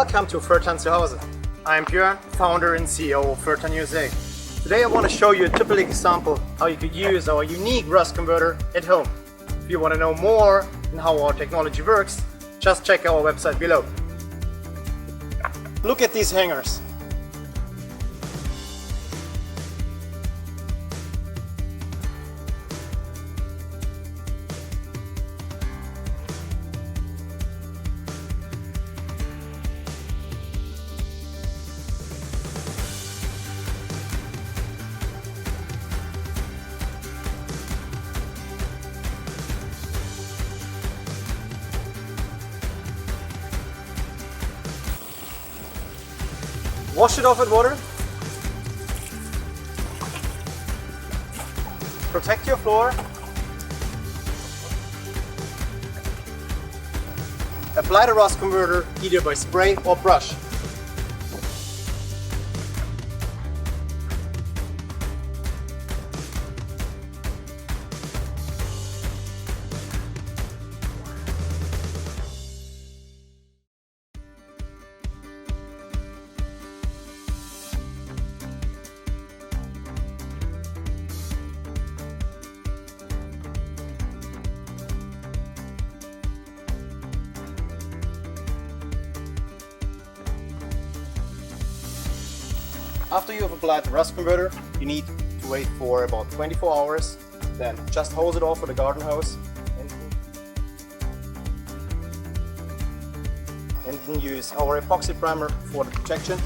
Welcome to FERTAN ZU HAUSE. I'm Björn, founder and CEO of FERTAN USA. Today I want to show you a typical example how you could use our unique rust converter at home. If you want to know more on how our technology works, just check our website below. Look at these hangers. Wash it off with water. Protect your floor. Apply the rust converter either by spray or brush. After you have applied the rust converter, you need to wait for about 24 hours. Then just hose it off with a garden hose and then use our Epoxy Primer for the protection.